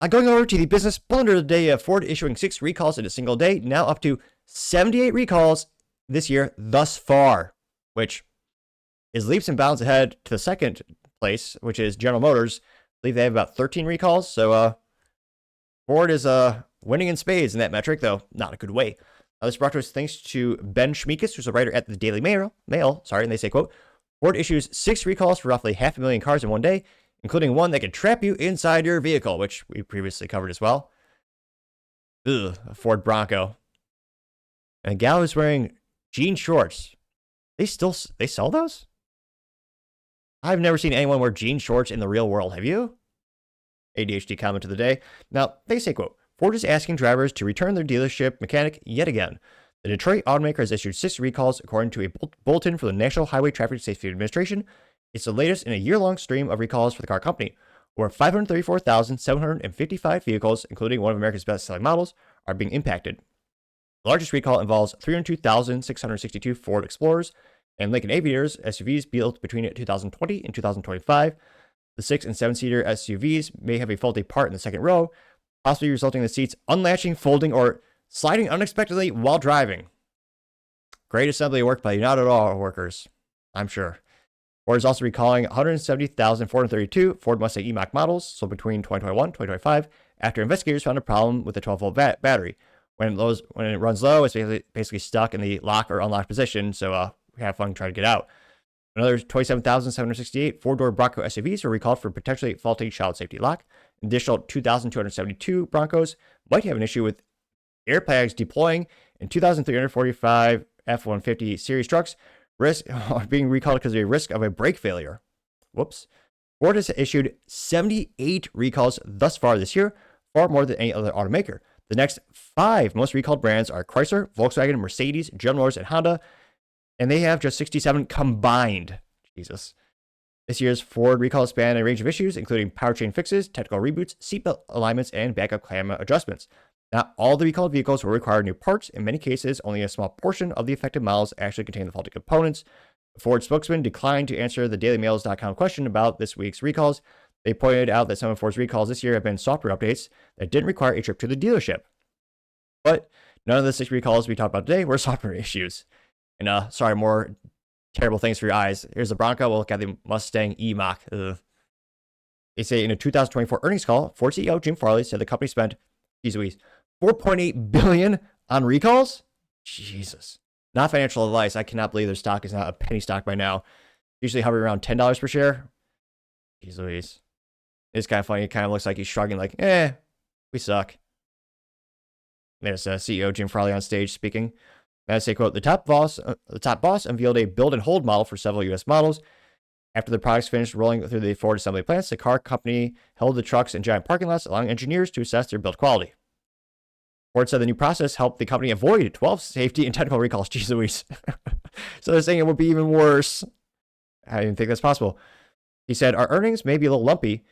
Going over to the business blunder of the day, Ford issuing 6 recalls in a single day, now up to 78 recalls this year thus far, which is leaps and bounds ahead to the second place, which is General Motors. I believe they have about 13 recalls, so Ford is winning in spades in that metric, though not a good way. This brought to us thanks to Ben Schmiekes, who's a writer at the Daily Mail, and they say, quote, Ford issues 6 recalls for roughly 500,000 cars in one day, including one that can trap you inside your vehicle, which we previously covered as well. Ugh, a Ford Bronco. And a gal who's wearing jean shorts. They sell those? I've never seen anyone wear jean shorts in the real world. Have you? ADHD comment of the day. Now, they say, quote, Ford is asking drivers to return their dealership mechanic yet again. The Detroit automaker has issued 6 recalls according to a bulletin for the National Highway Traffic Safety Administration. It's the latest in a year-long stream of recalls for the car company. Over 534,755 vehicles, including one of America's best-selling models, are being impacted. The largest recall involves 302,662 Ford Explorers and Lincoln Aviators SUVs built between 2020 and 2025. The 6- and 7-seater SUVs may have a faulty part in the second row, possibly resulting in the seats unlatching, folding, or sliding unexpectedly while driving. Great assembly work by United Auto Workers, I'm sure. Ford is also recalling 170,432 Ford Mustang E-Mach models sold between 2021 and 2025 after investigators found a problem with the 12-volt battery. When it runs low, it's basically stuck in the lock or unlocked position, so we have fun trying to get out. Another 27,768 four-door Bronco SUVs were recalled for potentially faulty child safety lock. An additional 2,272 Broncos might have an issue with airbags deploying, and 2,345 F-150 series trucks are being recalled because of a risk of a brake failure. Whoops. Ford has issued 78 recalls thus far this year, far more than any other automaker. The next 5 most recalled brands are Chrysler, Volkswagen, Mercedes, General Motors, and Honda, and they have just 67 combined. Jesus. This year's Ford recalls span a range of issues, including powertrain fixes, technical reboots, seatbelt alignments, and backup camera adjustments. Not all the recalled vehicles will require new parts. In many cases, only a small portion of the affected models actually contain the faulty components. The Ford spokesman declined to answer the DailyMails.com question about this week's recalls. They pointed out that some of Ford's recalls this year have been software updates that didn't require a trip to the dealership. But none of the 6 recalls we talked about today were software issues. And sorry, more terrible things for your eyes. Here's the Bronco. We'll look at the Mustang E-Mach. They say in a 2024 earnings call, Ford CEO Jim Farley said the company spent, $4.8 billion on recalls? Jesus. Not financial advice. I cannot believe their stock is not a penny stock by now. Usually hovering around $10 per share. Jeez Louise. It's kind of funny. It kind of looks like he's shrugging like, we suck. There's CEO Jim Farley on stage speaking. And I say, quote, the top boss unveiled a build and hold model for several U.S. models. After the products finished rolling through the Ford assembly plants, the car company held the trucks in giant parking lots, allowing engineers to assess their build quality. Ford said the new process helped the company avoid 12 safety and technical recalls. Jeez Louise. So they're saying it would be even worse. I didn't think that's possible. He said, our earnings may be a little lumpy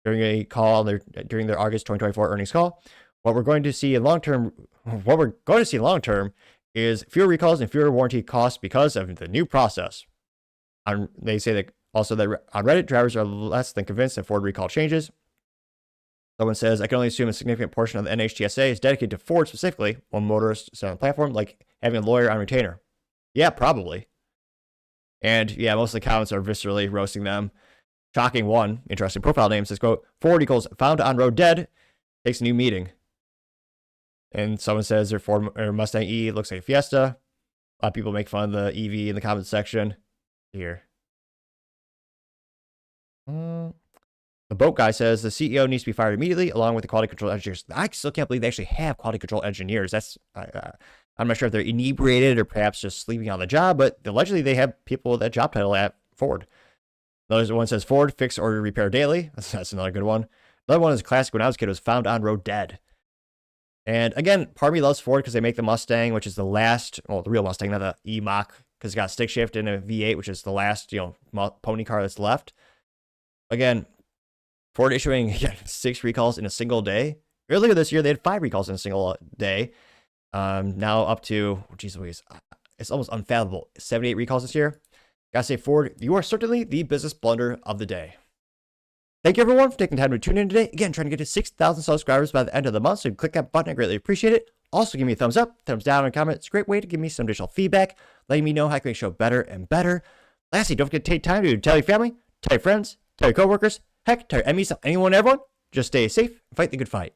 during a call during their August 2024 earnings call. What we're going to see in long term is fewer recalls and fewer warranty costs because of the new process. They say that also that on Reddit, drivers are less than convinced that Ford recall changes. Someone says, I can only assume a significant portion of the NHTSA is dedicated to Ford specifically, one motorist said on the platform, like having a lawyer on retainer. Yeah, probably. And yeah, most of the comments are viscerally roasting them. Shocking one, interesting profile name says, quote, Ford equals found on road dead, takes a new meeting. And someone says their Ford or Mustang E looks like a Fiesta. A lot of people make fun of the EV in the comments section. Here. The boat guy says the CEO needs to be fired immediately, along with the quality control engineers. I still can't believe they actually have quality control engineers. That's I'm not sure if they're inebriated or perhaps just sleeping on the job, but allegedly they have people with that job title at Ford. Another one says Ford fix or repair daily. That's another good one. Another one is classic. When I was a kid, it was found on road dead. And again, part of me loves Ford because they make the Mustang, which is the last, well, the real Mustang, not the E-Mach, because it's got a stick shift and a V8, which is the last, pony car that's left. Again, Ford issuing 6 recalls in a single day. Earlier this year, they had 5 recalls in a single day. Now up to, geez Louise, it's almost unfathomable. 78 recalls this year. Gotta say, Ford, you are certainly the business blunder of the day. Thank you everyone for taking time to tune in today. Again, trying to get to 6,000 subscribers by the end of the month, so you click that button. I greatly appreciate it. Also, give me a thumbs up, thumbs down, and a comment. It's a great way to give me some additional feedback, letting me know how I can make the show better and better. Lastly, don't forget to take time to tell your family, tell your friends, tell your coworkers, heck, tell your enemies, anyone, everyone. Just stay safe and fight the good fight.